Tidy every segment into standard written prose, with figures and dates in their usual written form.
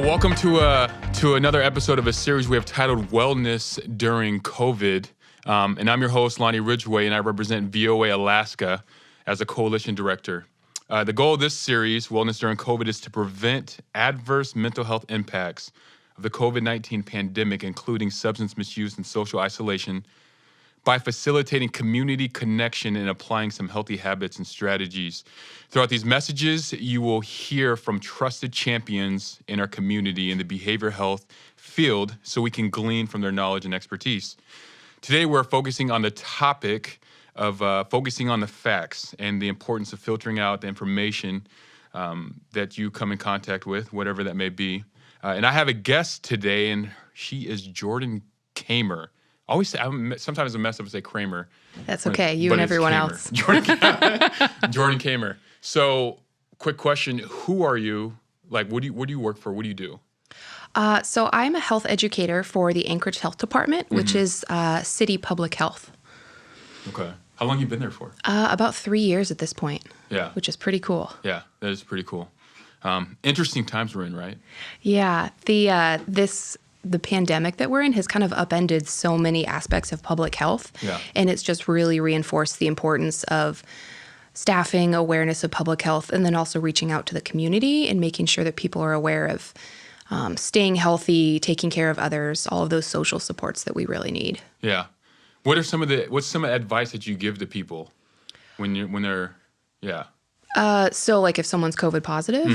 Welcome to another episode of a series we have titled Wellness During COVID. And I'm your host, Lonnie Ridgeway, and I represent VOA Alaska as a Coalition Director. The goal of this series, Wellness During COVID, is to prevent adverse mental health impacts of the COVID-19 pandemic, including substance misuse and social isolation, by facilitating community connection and applying some healthy habits and strategies. Throughout these messages, you will hear from trusted champions in our community in the behavioral health field so we can glean from their knowledge and expertise. Today, we're focusing on the topic of focusing on the facts and the importance of filtering out the information that you come in contact with, whatever that may be. And I have a guest today, and she is Jordan Kamer. Sometimes I mess up and say Kramer. That's okay. You and everyone else. Jordan Kamer. So, quick question: who are you? Like, what do you work for? What do you do? So I'm a health educator for the Anchorage Health Department, which is city public health. Okay. How long have you been there for? About 3 years at this point. Yeah. Which is pretty cool. Yeah, that is pretty cool. Interesting times we're in, right? Yeah. The pandemic that we're in has kind of upended so many aspects of public health. Yeah. And it's just really reinforced the importance of staffing, awareness of public health, and then also reaching out to the community and making sure that people are aware of staying healthy, taking care of others, all of those social supports that we really need. Yeah. What's some of the advice that you give to people when they're So like if someone's COVID positive,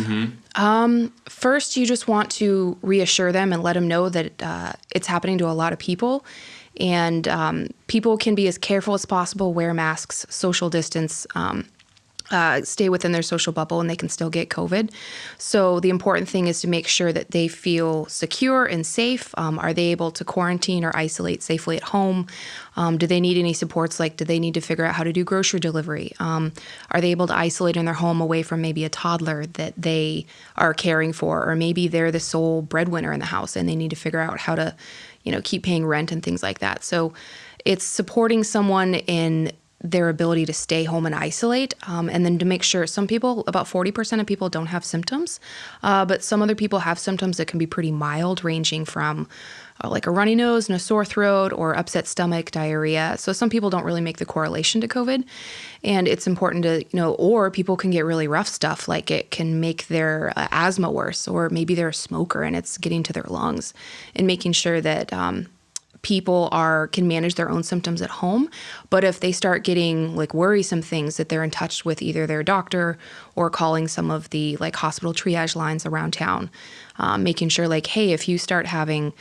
first you just want to reassure them and let them know that it's happening to a lot of people, and people can be as careful as possible, wear masks, social distance, stay within their social bubble, and they can still get COVID. So the important thing is to make sure that they feel secure and safe. Are they able to quarantine or isolate safely at home? Do they need any supports? Like, do they need to figure out how to do grocery delivery? Are they able to isolate in their home away from maybe a toddler that they are caring for? Or maybe they're the sole breadwinner in the house and they need to figure out how to, keep paying rent and things like that. So it's supporting someone in their ability to stay home and isolate, and then to make sure some people, about 40% of people don't have symptoms, but some other people have symptoms that can be pretty mild, ranging from like a runny nose and a sore throat or upset stomach, diarrhea. So some people don't really make the correlation to COVID, and it's important to, or people can get really rough stuff, like it can make their asthma worse, or maybe they're a smoker and it's getting to their lungs, and making sure that people can manage their own symptoms at home. But if they start getting like worrisome things, that they're in touch with either their doctor or calling some of the like hospital triage lines around town, making sure like, hey, if you start having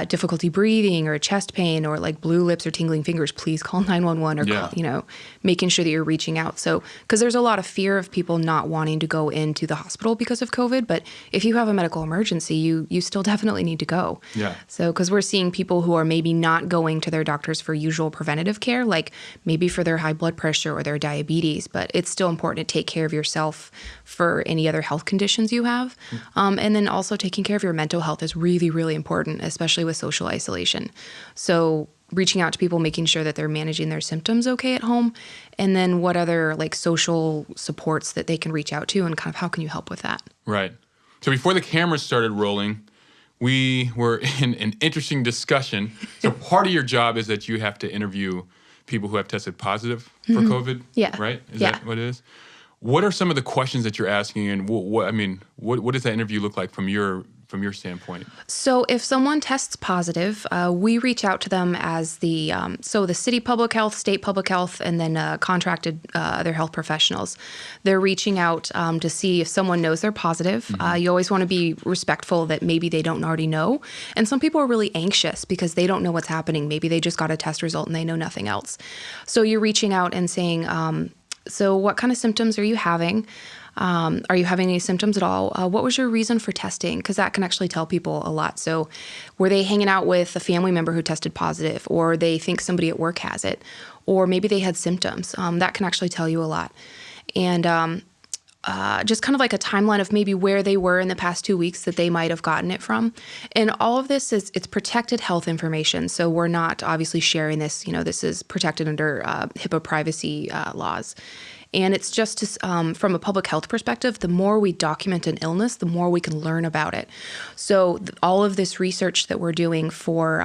difficulty breathing or chest pain or like blue lips or tingling fingers, please call 911 or call, making sure that you're reaching out. So, because there's a lot of fear of people not wanting to go into the hospital because of COVID, but if you have a medical emergency, you still definitely need to go. Yeah. So, because we're seeing people who are maybe not going to their doctors for usual preventative care, like maybe for their high blood pressure or their diabetes, but it's still important to take care of yourself for any other health conditions you have. And then also taking care of your mental health is really, really important, especially with social isolation. So reaching out to people, making sure that they're managing their symptoms okay at home, and then what other like social supports that they can reach out to, and kind of how can you help with that? Right. So before the cameras started rolling, we were in an interesting discussion. So part of your job is that you have to interview people who have tested positive for COVID. Yeah. Right? Is that what it is? What are some of the questions that you're asking, and what does that interview look like from your standpoint? So if someone tests positive, we reach out to them as the city public health, state public health, and then contracted other health professionals. They're reaching out to see if someone knows they're positive. You always want to be respectful that maybe they don't already know. And some people are really anxious because they don't know what's happening. Maybe they just got a test result and they know nothing else. So you're reaching out and saying, so what kind of symptoms are you having? Are you having any symptoms at all? What was your reason for testing? Because that can actually tell people a lot. So were they hanging out with a family member who tested positive, or they think somebody at work has it, or maybe they had symptoms? That can actually tell you a lot. And just kind of like a timeline of maybe where they were in the past 2 weeks that they might have gotten it from. And all of this it's protected health information. So we're not obviously sharing this, this is protected under HIPAA privacy laws. And it's just from a public health perspective, the more we document an illness, the more we can learn about it. So all of this research that we're doing for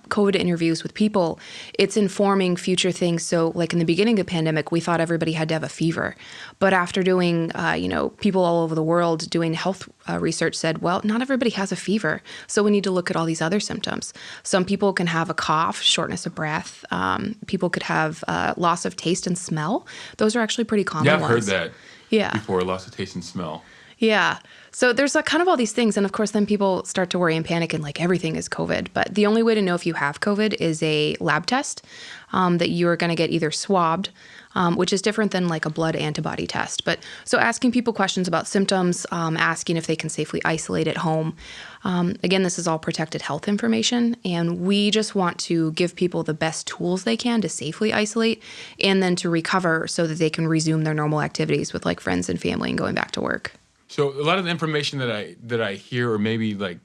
COVID interviews with people, it's informing future things. So like in the beginning of the pandemic, we thought everybody had to have a fever. But after doing, people all over the world doing health research said, well, not everybody has a fever. So we need to look at all these other symptoms. Some people can have a cough, shortness of breath. People could have loss of taste and smell. Those are actually pretty common ones. Yeah, I've heard that Yeah. before, loss of taste and smell. Yeah. So there's kind of all these things. And of course, then people start to worry and panic and like everything is COVID. But the only way to know if you have COVID is a lab test that you are going to get either swabbed, which is different than like a blood antibody test. But so asking people questions about symptoms, asking if they can safely isolate at home. Again, this is all protected health information. And we just want to give people the best tools they can to safely isolate and then to recover so that they can resume their normal activities with like friends and family and going back to work. So a lot of the information that I hear or maybe like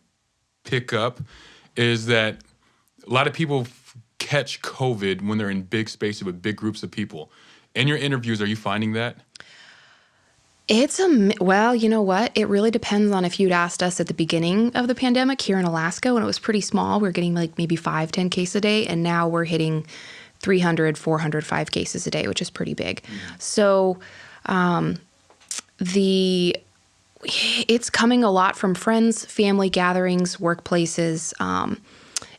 pick up is that a lot of people catch COVID when they're in big spaces with big groups of people. In your interviews, are you finding that? Well, you know what? It really depends on if you'd asked us at the beginning of the pandemic here in Alaska when it was pretty small. We were getting like maybe 5-10 cases a day, and now we're hitting 300, 400, 5 cases a day, which is pretty big. So it's coming a lot from friends, family gatherings, workplaces,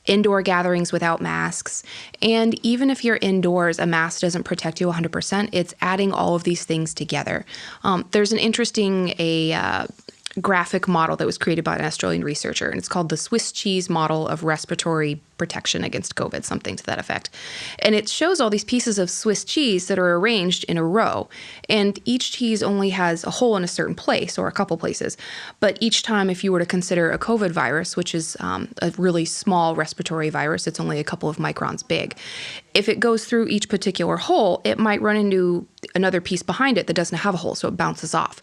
indoor gatherings without masks. And even if you're indoors, a mask doesn't protect you 100%. It's adding all of these things together. There's an interesting graphic model that was created by an Australian researcher, and it's called the Swiss cheese model of respiratory protection against COVID, something to that effect. And it shows all these pieces of Swiss cheese that are arranged in a row, and each cheese only has a hole in a certain place or a couple places. But each time, if you were to consider a COVID virus, which is a really small respiratory virus, it's only a couple of microns big. If it goes through each particular hole, it might run into another piece behind it that doesn't have a hole, so it bounces off.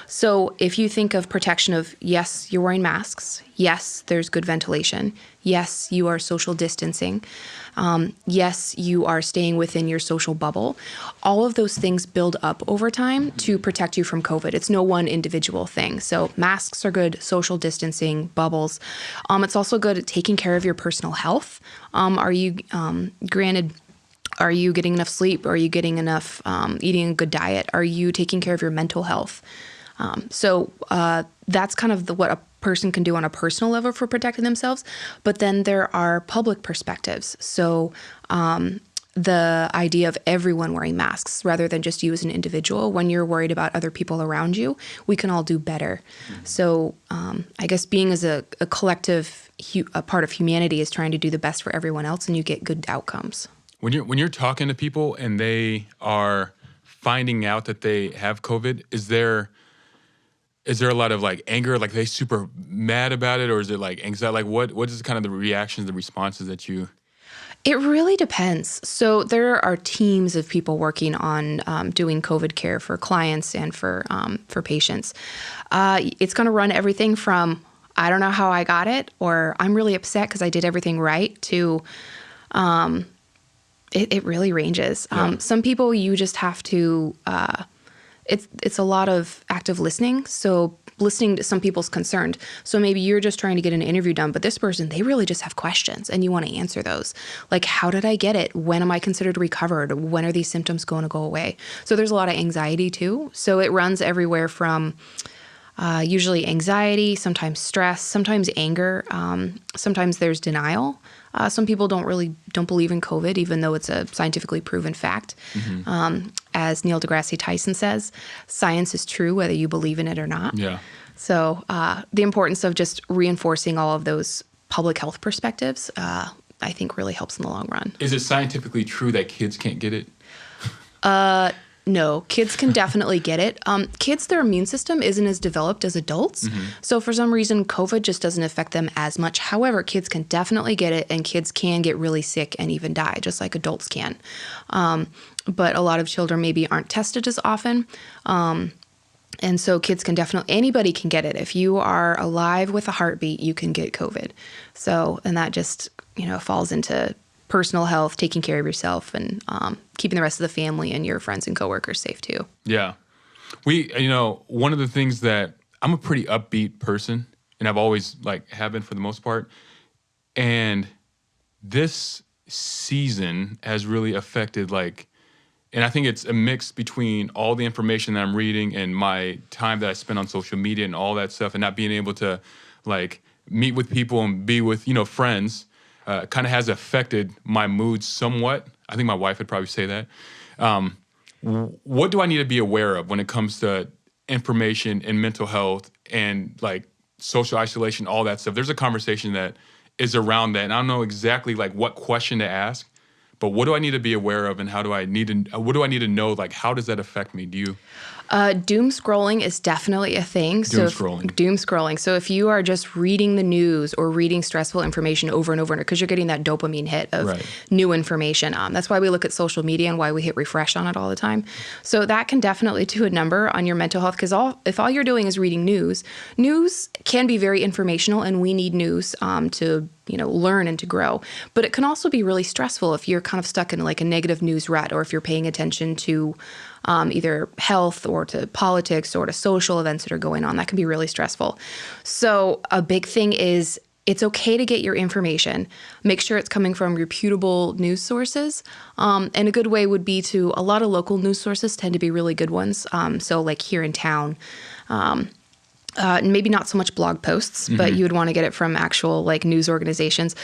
So if you think of protection of, yes, you're wearing masks, yes, there's good ventilation, yes, you are social distancing, yes, you are staying within your social bubble, all of those things build up over time to protect you from COVID. It's no one individual thing. So masks are good, social distancing, bubbles. It's also good at taking care of your personal health. Are you getting enough sleep? Are you getting enough, eating a good diet? Are you taking care of your mental health? So that's kind of what a person can do on a personal level for protecting themselves. But then there are public perspectives. So the idea of everyone wearing masks rather than just you as an individual. When you're worried about other people around you, we can all do better. Mm-hmm. So I guess being as a collective, a part of humanity is trying to do the best for everyone else, and you get good outcomes. When you're talking to people and they are finding out that they have COVID, is there a lot of like anger, like they super mad about it, or is it like anxiety? Like what is kind of the reactions, the responses that you? It really depends. So there are teams of people working on doing COVID care for clients and for patients. It's going to run everything from I don't know how I got it, or I'm really upset because I did everything right, to it really ranges. Yeah. Some people you just have to. It's a lot of active listening. So listening to some people's concerned. So maybe you're just trying to get an interview done, but this person, they really just have questions and you want to answer those. Like, how did I get it? When am I considered recovered? When are these symptoms going to go away? So there's a lot of anxiety too. So it runs everywhere from usually anxiety, sometimes stress, sometimes anger. Sometimes there's denial. Some people don't believe in COVID, even though it's a scientifically proven fact. Mm-hmm. As Neil deGrasse Tyson says, science is true whether you believe in it or not. Yeah. So the importance of just reinforcing all of those public health perspectives, I think really helps in the long run. Is it scientifically true that kids can't get it? No, kids can definitely get it. Kids, their immune system isn't as developed as adults. Mm-hmm. So for some reason, COVID just doesn't affect them as much. However, kids can definitely get it, and kids can get really sick and even die, just like adults can. But a lot of children maybe aren't tested as often. And so kids can anybody can get it. If you are alive with a heartbeat, you can get COVID. So, and that just, falls into personal health, taking care of yourself, and keeping the rest of the family and your friends and coworkers safe too. Yeah. One of the things that I'm a pretty upbeat person, and I've always have been for the most part. And this season has really affected and I think it's a mix between all the information that I'm reading and my time that I spend on social media and all that stuff, and not being able to meet with people and be with, friends, kind of has affected my mood somewhat. I think my wife would probably say that. What do I need to be aware of when it comes to information and mental health and social isolation, all that stuff? There's a conversation that is around that, and I don't know exactly what question to ask, but what do I need to be aware of, and what do I need to know? How does that affect me? Do you? Doom scrolling is definitely a thing. Doom scrolling. So if you are just reading the news or reading stressful information over and over, because you're getting that dopamine hit of new information, that's why we look at social media and why we hit refresh on it all the time. So that can definitely do a number on your mental health, because if all you're doing is reading news can be very informational, and we need news to learn and to grow. But it can also be really stressful if you're kind of stuck in a negative news rut, or if you're paying attention to either health or to politics or to social events that are going on. That can be really stressful. So a big thing is it's okay to get your information. Make sure it's coming from reputable news sources. And a good way would be a lot of local news sources tend to be really good ones. So here in town, maybe not so much blog posts, but you would want to get it from actual news organizations.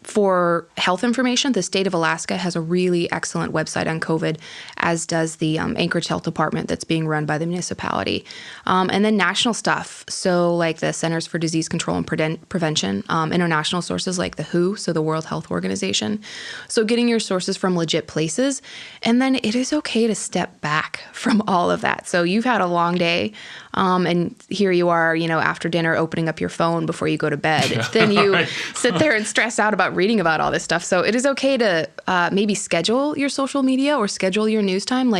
For health information, the state of Alaska has a really excellent website on COVID, as does the Anchorage Health Department that's being run by the municipality. And then national stuff, so the Centers for Disease Control and Prevention, international sources like the WHO, so the World Health Organization. So getting your sources from legit places. And then it is okay to step back from all of that. So you've had a long day, and here you are, after dinner, opening up your phone before you go to bed. Then you sit there and stress out about reading about all this stuff. So it is okay to maybe schedule your social media or schedule your news time.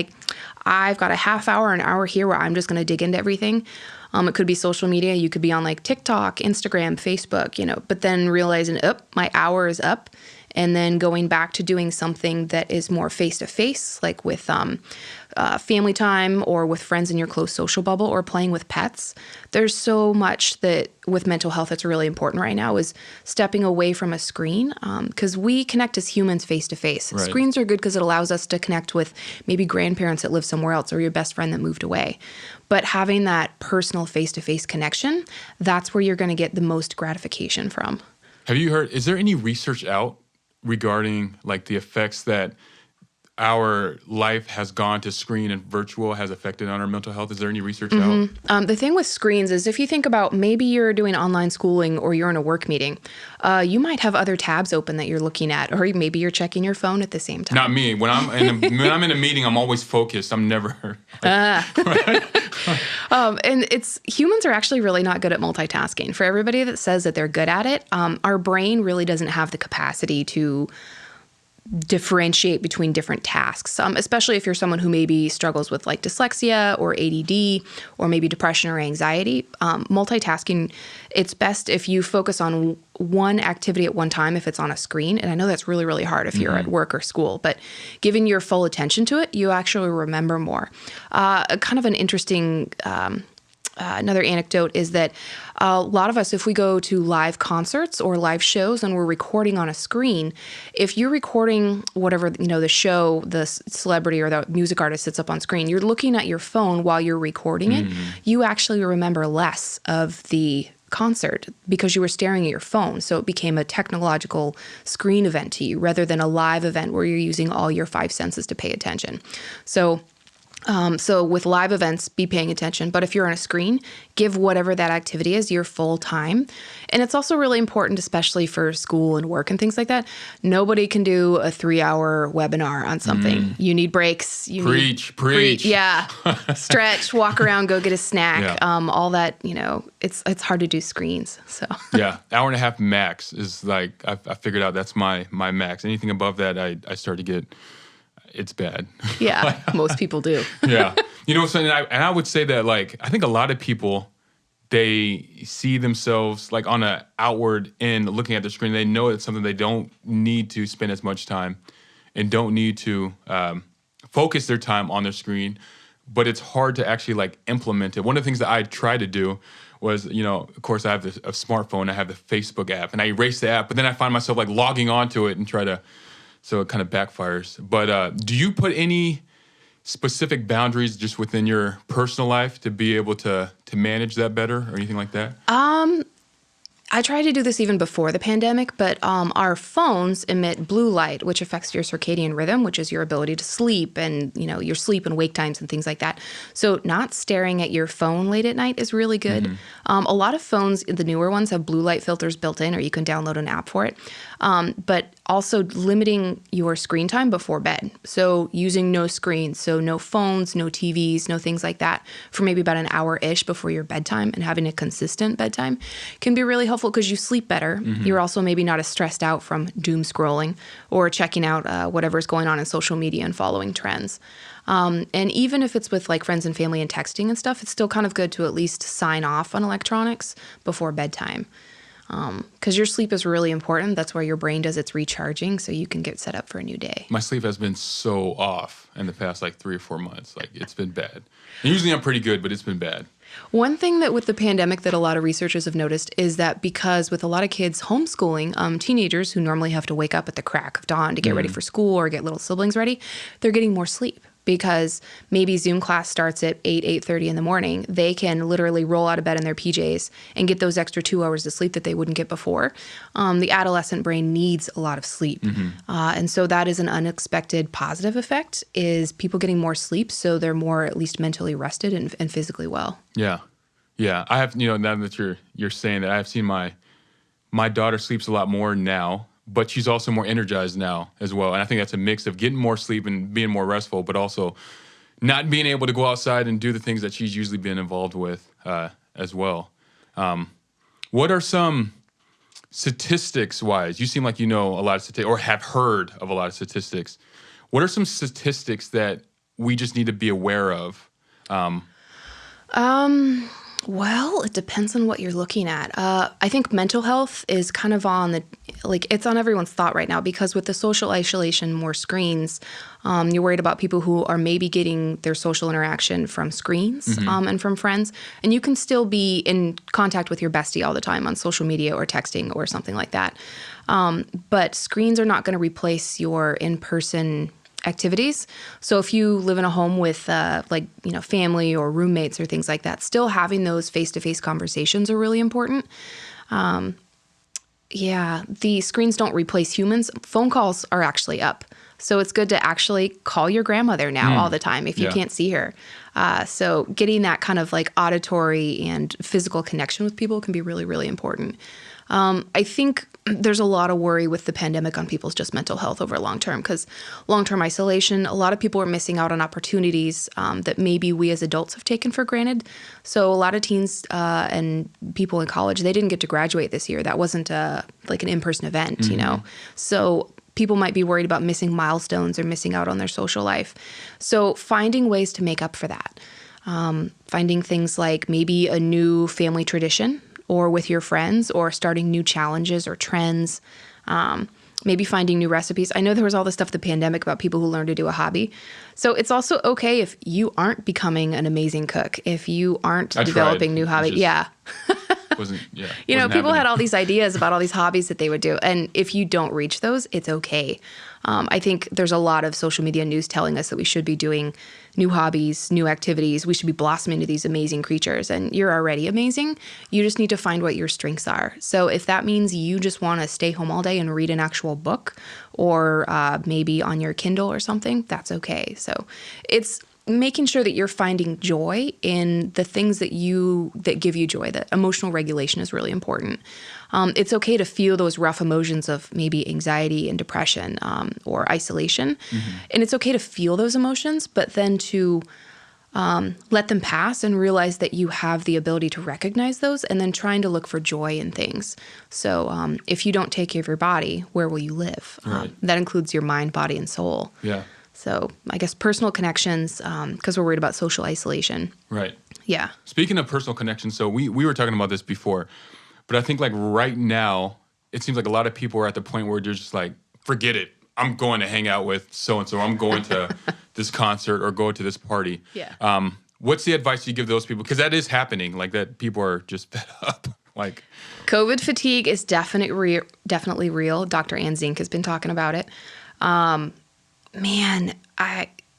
I've got a half hour, an hour here where I'm just going to dig into everything. It could be social media. You could be on TikTok, Instagram, Facebook, but then realizing, my hour is up. And then going back to doing something that is more face-to-face, with family time or with friends in your close social bubble, or playing with pets. There's so much that with mental health that's really important right now is stepping away from a screen, because we connect as humans face-to-face. Right. Screens are good because it allows us to connect with maybe grandparents that live somewhere else or your best friend that moved away. But having that personal face-to-face connection, that's where you're going to get the most gratification from. Have you heard, is there any research out regarding the effects that our life has gone to screen and virtual has affected on our mental health? Is there any research out? The thing with screens is if you think about maybe you're doing online schooling or you're in a work meeting, you might have other tabs open that you're looking at, or maybe you're checking your phone at the same time. Not me. When I'm in a meeting, I'm always focused. I'm never. And humans are actually really not good at multitasking. For everybody that says that they're good at it, our brain really doesn't have the capacity to differentiate between different tasks, especially if you're someone who maybe struggles with dyslexia or ADD or maybe depression or anxiety. Multitasking, it's best if you focus on one activity at one time if it's on a screen. And I know that's really, really hard if you're at work or school, but giving your full attention to it, you actually remember more. Kind of an interesting another anecdote is that a lot of us, if we go to live concerts or live shows and we're recording on a screen, if you're recording whatever, the show, the celebrity or the music artist sits up on screen, you're looking at your phone while you're recording it, you actually remember less of the concert because you were staring at your phone. So it became a technological screen event to you rather than a live event where you're using all your five senses to pay attention. So with live events, be paying attention. But if you're on a screen, give whatever that activity is your full time. And it's also really important, especially for school and work and things like that. Nobody can do a 3-hour webinar on something. You need breaks. Preach. Yeah. Stretch, walk around, go get a snack. Yeah. All that, it's hard to do screens. So yeah, hour and a half max is I figured out that's my max. Anything above that, I start to get. It's bad. Yeah, most people do. Yeah. And I would say that I think a lot of people, they see themselves like on an outward end looking at the screen. They know it's something they don't need to spend as much time and don't need to focus their time on their screen, but it's hard to actually like implement it. One of the things that I tried to do was, of course I have a smartphone, I have the Facebook app, and I erase the app, but then I find myself like logging onto it and so it kind of backfires. But do you put any specific boundaries just within your personal life to be able to manage that better or anything like that? I tried to do this even before the pandemic, but our phones emit blue light, which affects your circadian rhythm, which is your ability to sleep and, your sleep and wake times and things like that. So not staring at your phone late at night is really good. Mm-hmm. A lot of phones, the newer ones, have blue light filters built in, or you can download an app for it. But also limiting your screen time before bed. So using no screens, so no phones, no TVs, no things like that for maybe about an hour-ish before your bedtime, and having a consistent bedtime can be really helpful because you sleep better. Mm-hmm. You're also maybe not as stressed out from doom scrolling or checking out whatever's going on in social media and following trends. And even if it's with like friends and family and texting and stuff, it's still kind of good to at least sign off on electronics before bedtime. Because your sleep is really important. That's where your brain does its recharging, so you can get set up for a new day. My sleep has been so off in the past like 3 or 4 months. Like, it's been bad. And usually I'm pretty good, but it's been bad. One thing that with the pandemic that a lot of researchers have noticed is that because with a lot of kids homeschooling, teenagers who normally have to wake up at the crack of dawn to get ready for school or get little siblings ready, they're getting more sleep. Because maybe Zoom class starts at 8:30 in the morning, they can literally roll out of bed in their PJs and get those extra 2 hours of sleep that they wouldn't get before. The adolescent brain needs a lot of sleep. Mm-hmm. And so that is an unexpected positive effect, is people getting more sleep, so they're more at least mentally rested and physically well. Yeah. Yeah. I have, now that you're saying that, I've seen my daughter sleeps a lot more now, but she's also more energized now as well. And I think that's a mix of getting more sleep and being more restful, but also not being able to go outside and do the things that she's usually been involved with as well. What are some statistics-wise? You seem like you know a lot of statistics or have heard of a lot of statistics. What are some statistics that we just need to be aware of? Well, it depends on what you're looking at. I think mental health is kind of it's on everyone's thought right now, because with the social isolation, more screens, you're worried about people who are maybe getting their social interaction from screens and from friends. And you can still be in contact with your bestie all the time on social media or texting or something like that. But screens are not going to replace your in-person activities. So if you live in a home with family or roommates or things like that, still having those face-to-face conversations are really important. The screens don't replace humans. Phone calls are actually up. So it's good to actually call your grandmother now all the time if you can't see her. So getting that kind of like auditory and physical connection with people can be really, really important. I think there's a lot of worry with the pandemic on people's just mental health over long-term, because long-term isolation, a lot of people are missing out on opportunities that maybe we as adults have taken for granted. So a lot of teens and people in college, they didn't get to graduate this year. That wasn't like an in-person event, So people might be worried about missing milestones or missing out on their social life. So finding ways to make up for that. Finding things like maybe a new family tradition, or with your friends, or starting new challenges or trends, maybe finding new recipes. I know there was all this stuff the pandemic about people who learned to do a hobby. So it's also okay if you aren't becoming an amazing cook, if you aren't developing new hobbies. People had all these ideas about all these hobbies that they would do. And if you don't reach those, it's okay. I think there's a lot of social media news telling us that we should be doing new hobbies, new activities. We should be blossoming into these amazing creatures. And you're already amazing. You just need to find what your strengths are. So if that means you just want to stay home all day and read an actual book, or maybe on your Kindle or something, that's okay. So it's making sure that you're finding joy in the things that give you joy. That emotional regulation is really important. It's okay to feel those rough emotions of maybe anxiety and depression or isolation. And it's okay to feel those emotions, but then to let them pass and realize that you have the ability to recognize those, and then trying to look for joy in things. So if you don't take care of your body, where will you live? Right. That includes your mind, body, and soul. Yeah. So I guess personal connections, because we're worried about social isolation. Right. Yeah. Speaking of personal connections, so we were talking about this before, but I think like right now, it seems like a lot of people are at the point where they're just like, forget it. I'm going to hang out with so-and-so. I'm going to this concert or go to this party. Yeah. What's the advice you give those people? Because that is happening, like that people are just fed up. Like COVID fatigue is definitely real. Dr. Ann Zink has been talking about it.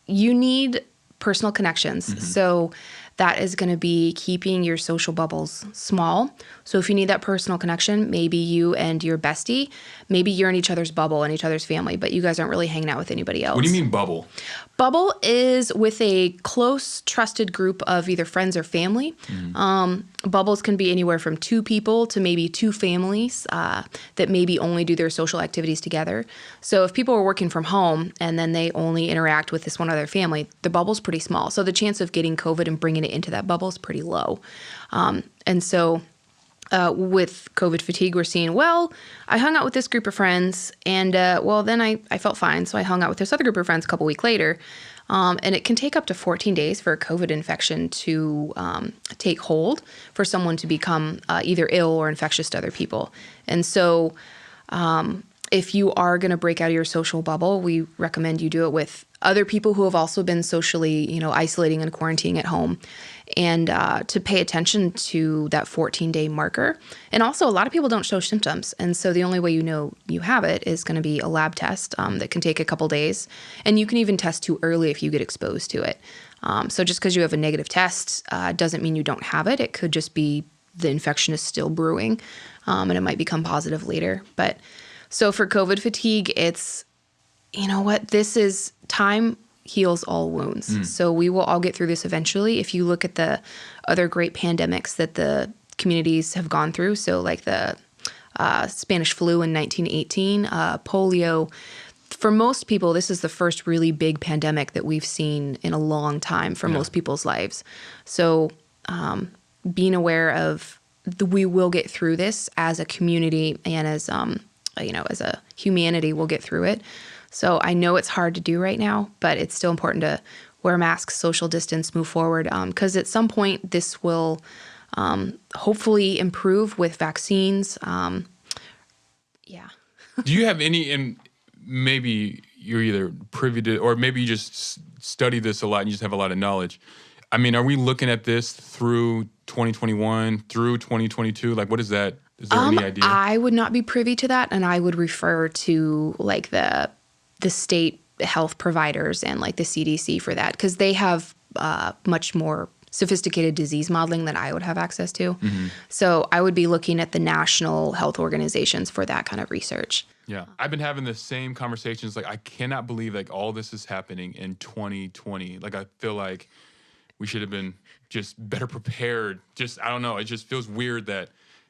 You need personal connections. Mm-hmm. So that is going to be keeping your social bubbles small. So if you need that personal connection, maybe you and your bestie, maybe you're in each other's bubble and each other's family, but you guys aren't really hanging out with anybody else. What do you mean bubble? Bubble is with a close, trusted group of either friends or family. Bubbles can be anywhere from 2 people to maybe 2 families that maybe only do their social activities together. So if people are working from home and then they only interact with this one other family, the bubble's pretty small. So the chance of getting COVID and bringing it into that bubble is pretty low. And so with COVID fatigue, we're seeing, well, I hung out with this group of friends and, then I felt fine. So I hung out with this other group of friends a couple weeks later. And it can take up to 14 days for a COVID infection to take hold, for someone to become either ill or infectious to other people. And so if you are going to break out of your social bubble, we recommend you do it with other people who have also been socially, isolating and quarantining at home, and to pay attention to that 14-day marker. And also, a lot of people don't show symptoms. And so the only way you know you have it is going to be a lab test that can take a couple days. And you can even test too early if you get exposed to it. So just because you have a negative test doesn't mean you don't have it. It could just be the infection is still brewing, and it might become positive later. But so for COVID fatigue, it's, this is time heals all wounds. So we will all get through this eventually. If you look at the other great pandemics that the communities have gone through, so like the Spanish flu in 1918, polio, for most people, this is the first really big pandemic that we've seen in a long time for most people's lives. So being aware of we will get through this as a community and as a humanity, we'll get through it. So I know it's hard to do right now, but it's still important to wear masks, social distance, move forward, because at some point this will hopefully improve with vaccines. Do you have any, and maybe you're either privy to, or maybe you just study this a lot and you just have a lot of knowledge. I mean, are we looking at this through 2021, through 2022? Like, what is that? Is there any idea? I would not be privy to that, and I would refer to like the state health providers and like the CDC for that, because they have much more sophisticated disease modeling than I would have access to. So I would be looking at the national health organizations for that kind of research. Yeah. I've been having the same conversations. Like, I cannot believe like all this is happening in 2020. Like, I feel like we should have been just better prepared. Just, I don't know. It just feels weird that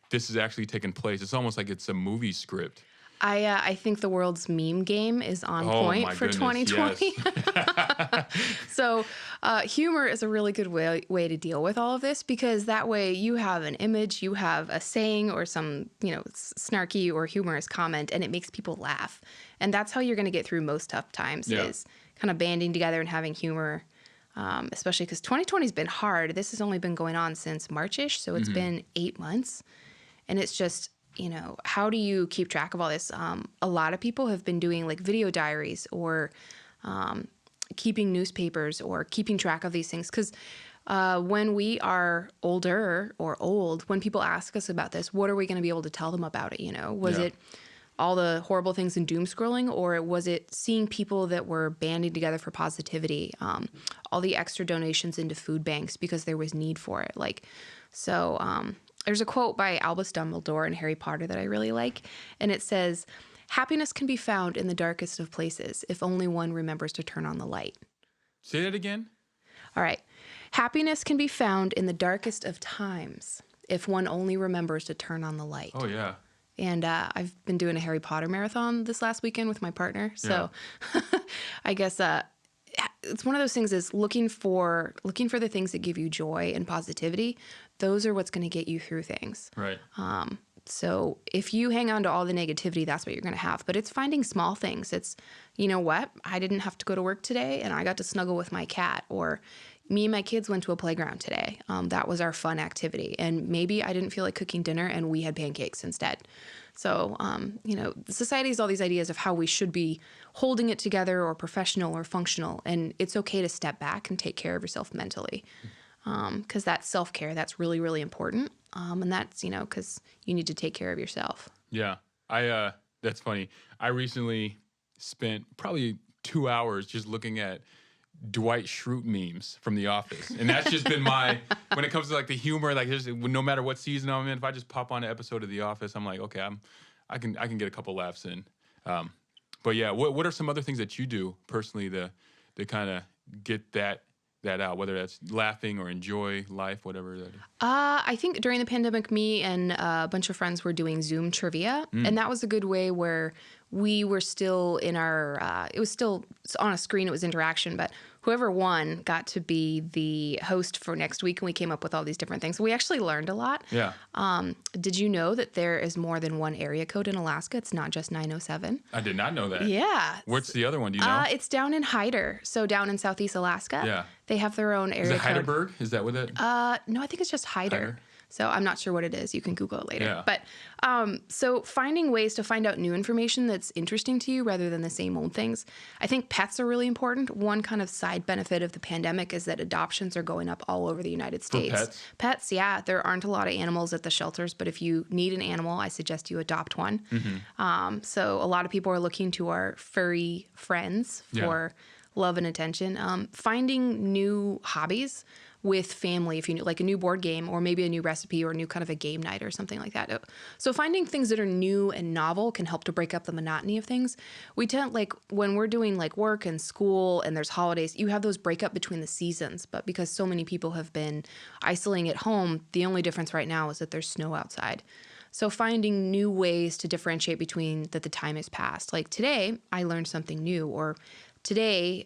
this is actually taking place. It's almost like it's a movie script. I think the world's meme game is on point for 2020. Yes. So humor is a really good way to deal with all of this, because that way you have an image, you have a saying or some, snarky or humorous comment, and it makes people laugh. And that's how you're going to get through most tough times, is kind of banding together and having humor, especially because 2020 has been hard. This has only been going on since March-ish, so it's been 8 months. And it's just, how do you keep track of all this? A lot of people have been doing like video diaries or keeping newspapers or keeping track of these things. Because when we are older or old, when people ask us about this, what are we going to be able to tell them about it? Was it all the horrible things and doom scrolling, or was it seeing people that were banding together for positivity, all the extra donations into food banks because there was need for it? There's a quote by Albus Dumbledore in Harry Potter that I really like, and it says, "Happiness can be found in the darkest of places if only one remembers to turn on the light." Say that again? All right. Happiness can be found in the darkest of times if one only remembers to turn on the light. Oh, yeah. And I've been doing a Harry Potter marathon this last weekend with my partner. So I guess it's one of those things, is looking for the things that give you joy and positivity. Those are what's going to get you through things. Right. So if you hang on to all the negativity, that's what you're going to have. But it's finding small things. It's, I didn't have to go to work today and I got to snuggle with my cat. Or, me and my kids went to a playground today. That was our fun activity. And maybe I didn't feel like cooking dinner and we had pancakes instead. So, society has all these ideas of how we should be holding it together or professional or functional. And it's okay to step back and take care of yourself mentally. Because that self-care, that's really, really important. And that's, because you need to take care of yourself. Yeah. That's funny. I recently spent probably 2 hours just looking at Dwight Schrute memes from The Office. And that's just been when it comes to like the humor, like no matter what season I'm in, if I just pop on an episode of The Office, I'm like, okay, I can get a couple laughs in. But yeah, what are some other things that you do personally to kind of get that out, whether that's laughing or enjoy life, whatever that is? I think during the pandemic, me and a bunch of friends were doing Zoom trivia. And that was a good way where we were still in our, it was still on a screen, it was interaction, but whoever won got to be the host for next week. And we came up with all these different things. We actually learned a lot. Yeah. Did you know that there is more than one area code in Alaska? It's not just 907. I did not know that. Yeah. What's the other one? Do you know? It's down in Hyder. So down in Southeast Alaska. Yeah. They have their own area Is it code. Heidelberg? Is that what it? No, I think it's just Hyder. So I'm not sure what it is. You can Google it later. Yeah. But so finding ways to find out new information that's interesting to you rather than the same old things. I think pets are really important. One kind of side benefit of the pandemic is that adoptions are going up all over the United States. For pets? Pets, yeah. There aren't a lot of animals at the shelters, but if you need an animal, I suggest you adopt one. Mm-hmm. So a lot of people are looking to our furry friends for love and attention. Finding new hobbies with family, if you like a new board game or maybe a new recipe or a new kind of a game night or something like that. So finding things that are new and novel can help to break up the monotony of things. We tend, like when we're doing like work and school and there's holidays, you have those break up between the seasons. But because so many people have been isolating at home, the only difference right now is that there's snow outside. So finding new ways to differentiate between that the time has passed. Like today, I learned something new, or today,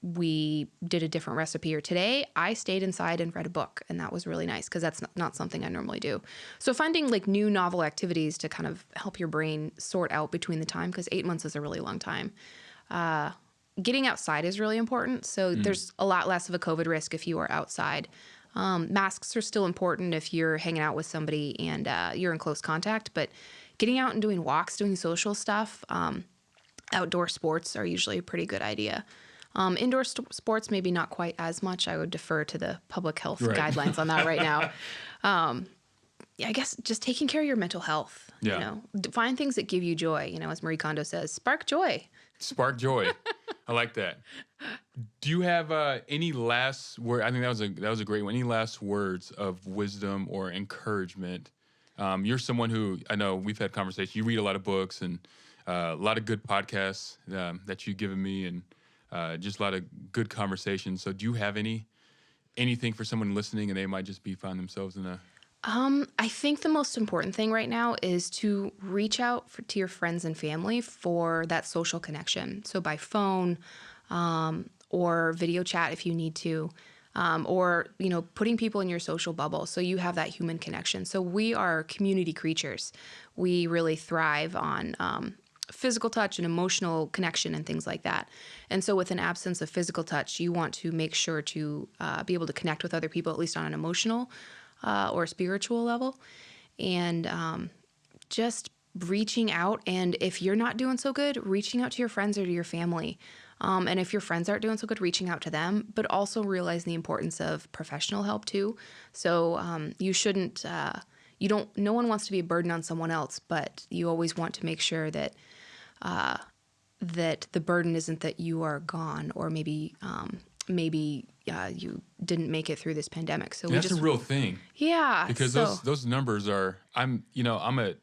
we did a different recipe, or today I stayed inside and read a book, and that was really nice because that's not something I normally do. So finding like new novel activities to kind of help your brain sort out between the time, because 8 months is a really long time. Getting outside is really important. So there's a lot less of a COVID risk if you are outside. Masks are still important if you're hanging out with somebody and you're in close contact, but getting out and doing walks, doing social stuff, outdoor sports are usually a pretty good idea. Indoor sports, maybe not quite as much. I would defer to the public health guidelines on that right now. I guess just taking care of your mental health. Yeah. Find things that give you joy. As Marie Kondo says, spark joy. Spark joy. I like that. Do you have any last word? I think that was a great one. Any last words of wisdom or encouragement? You're someone who, I know we've had conversations. You read a lot of books and a lot of good podcasts that you've given me, and just a lot of good conversations. So do you have anything for someone listening and they might just find themselves in a... I think the most important thing right now is to reach out to your friends and family for that social connection. So by phone or video chat if you need to, or, putting people in your social bubble so you have that human connection. So we are community creatures. We really thrive on physical touch and emotional connection and things like that. And so with an absence of physical touch, you want to make sure to be able to connect with other people, at least on an emotional or spiritual level. And just reaching out. And if you're not doing so good, reaching out to your friends or to your family. And if your friends aren't doing so good, reaching out to them, but also realizing the importance of professional help too. So you shouldn't, no one wants to be a burden on someone else, but you always want to make sure that that the burden isn't that you are gone, or maybe you didn't make it through this pandemic. So that's a real thing. Yeah. Because those numbers are, I'm a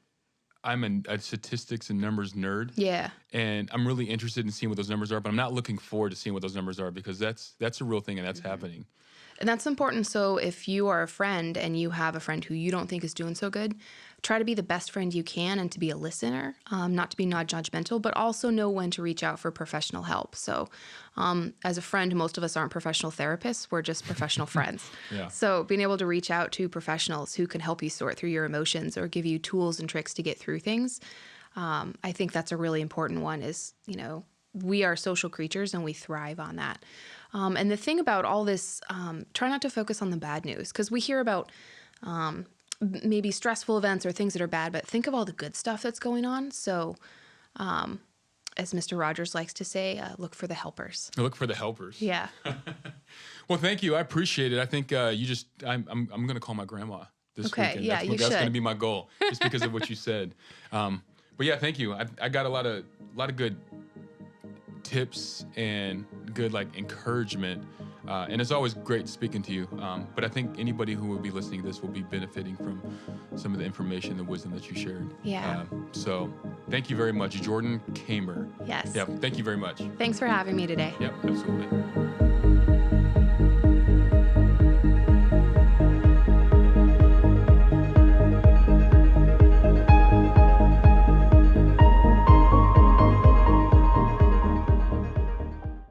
statistics and numbers nerd. Yeah. And I'm really interested in seeing what those numbers are, but I'm not looking forward to seeing what those numbers are, because that's a real thing and that's happening. And that's important. So if you are a friend and you have a friend who you don't think is doing so good, try to be the best friend you can and to be a listener, not to be non-judgmental, but also know when to reach out for professional help. So as a friend, most of us aren't professional therapists. We're just professional friends. Yeah. So being able to reach out to professionals who can help you sort through your emotions or give you tools and tricks to get through things, I think that's a really important one is, we are social creatures and we thrive on that. And the thing about all this, try not to focus on the bad news, because we hear about maybe stressful events or things that are bad, but think of all the good stuff that's going on. So, as Mr. Rogers likes to say, look for the helpers. Look for the helpers. Yeah. Well, thank you. I appreciate it. I think I'm going to call my grandma this weekend. Yeah, That's you going to should. be my goal, just because of what you said. But yeah, thank you. I got a lot of good tips and good encouragement, and it's always great speaking to you. But I think anybody who will be listening to this will be benefiting from some of the information, the wisdom that you shared. Yeah. So thank you very much, Jordan Kamer. Yes. Yeah. Thank you very much. Thanks for having me today. Yep. Absolutely.